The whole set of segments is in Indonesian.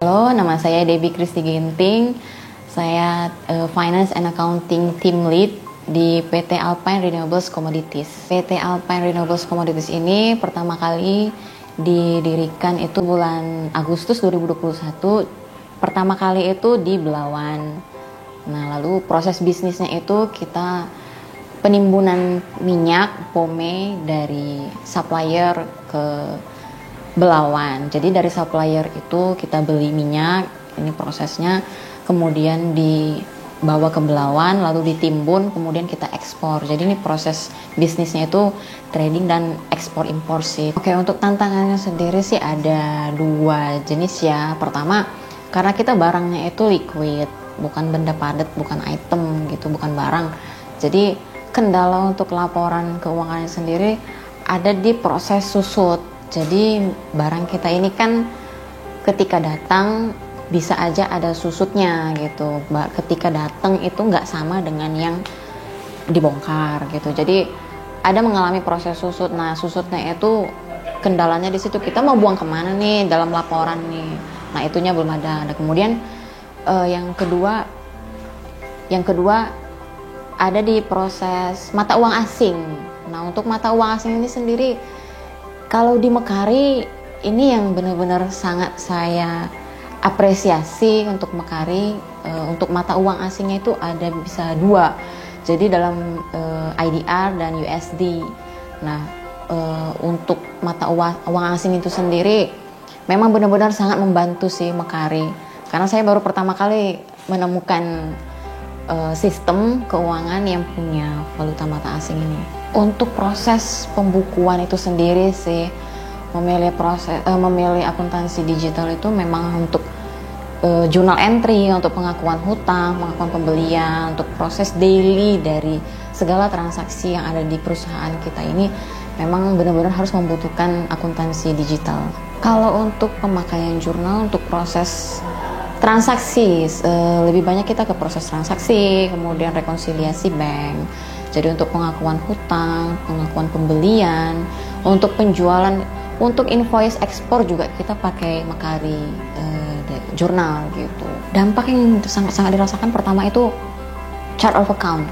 Halo, nama saya Debbie Kristi Ginting. Saya Finance and Accounting Team Lead di PT Alpine Renewables Commodities. PT Alpine Renewables Commodities ini pertama kali didirikan itu bulan Agustus 2021. Pertama kali itu di Belawan. Nah, lalu proses bisnisnya itu kita penimbunan minyak POME dari supplier ke Belawan. Jadi dari supplier itu kita beli minyak, ini prosesnya, kemudian dibawa ke Belawan, lalu ditimbun, kemudian kita ekspor. Jadi ini proses bisnisnya itu trading dan ekspor impor sih. Oke, untuk tantangannya sendiri sih ada dua jenis ya. Pertama, karena kita barangnya itu liquid, bukan benda padat, bukan item gitu, bukan barang. Jadi kendala untuk laporan keuangannya sendiri ada di proses susut. Jadi barang kita ini kan ketika datang bisa aja ada susutnya gitu. Ketika datang itu nggak sama dengan yang dibongkar gitu. Jadi ada mengalami proses susut. Nah, susutnya itu kendalanya di situ, kita mau buang kemana nih dalam laporan nih. Nah, itunya belum ada. Nah, kemudian yang kedua ada di proses mata uang asing. Nah, untuk mata uang asing ini sendiri, kalau di Mekari ini yang benar-benar sangat saya apresiasi untuk Mekari, untuk mata uang asingnya itu ada bisa dua. Jadi dalam IDR dan USD. Nah, untuk mata uang asing itu sendiri memang benar-benar sangat membantu sih Mekari. Karena saya baru pertama kali menemukan sistem keuangan yang punya valuta mata asing ini. Untuk proses pembukuan itu sendiri sih, memilih akuntansi digital itu memang untuk journal entry, untuk pengakuan hutang, pengakuan pembelian, untuk proses daily dari segala transaksi yang ada di perusahaan kita ini memang benar-benar harus membutuhkan akuntansi digital. Kalau untuk pemakaian jurnal untuk proses transaksi, lebih banyak kita ke proses transaksi, kemudian rekonsiliasi bank. Jadi untuk pengakuan hutang, pengakuan pembelian, untuk penjualan, untuk invoice ekspor juga kita pakai Mekari jurnal gitu. Dampak yang sangat-sangat dirasakan pertama itu chart of account.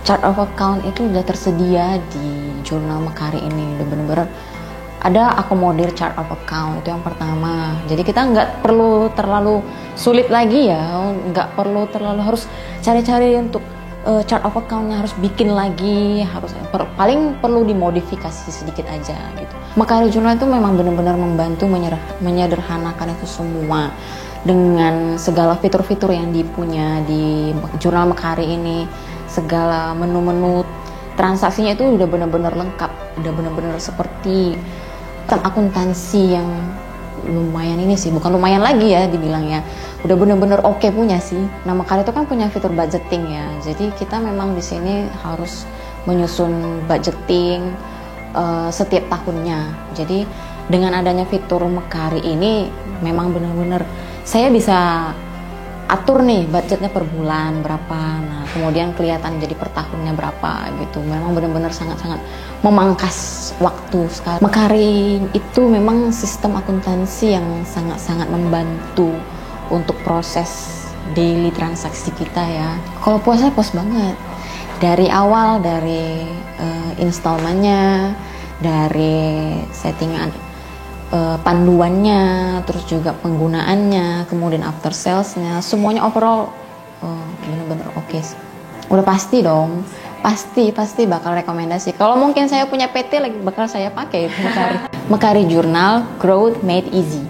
Chart of account itu udah tersedia di jurnal Mekari ini, udah bener-bener ada akomodir chart of account, itu yang pertama. Jadi kita nggak perlu terlalu sulit lagi ya, nggak perlu terlalu harus cari-cari untuk chart of account-nya harus bikin lagi, paling perlu dimodifikasi sedikit aja gitu. Mekari Journal itu memang benar-benar membantu menyederhanakan itu semua dengan segala fitur-fitur yang dipunya di jurnal Mekari ini, segala menu-menu transaksinya itu udah benar-benar lengkap, udah benar-benar seperti akuntansi yang lumayan ini sih, bukan lumayan lagi ya dibilangnya, udah bener-bener oke punya sih. Nah, Mekari itu kan punya fitur budgeting ya, jadi kita memang di sini harus menyusun budgeting setiap tahunnya. Jadi dengan adanya fitur Mekari ini memang bener-bener saya bisa atur nih budgetnya per bulan berapa, nah kemudian kelihatan jadi per tahunnya berapa gitu. Memang benar-benar sangat-sangat memangkas waktu sekali. Mekari itu memang sistem akuntansi yang sangat-sangat membantu untuk proses daily transaksi kita ya. Kalau puasa puas banget. Dari awal, dari installmentnya, dari settingan panduannya, terus juga penggunaannya, kemudian after salesnya, semuanya overall bener-bener oke. Udah pasti dong, pasti bakal rekomendasi. Kalau mungkin saya punya PT lagi bakal saya pakai Mekari. Mekari Journal, Growth Made Easy.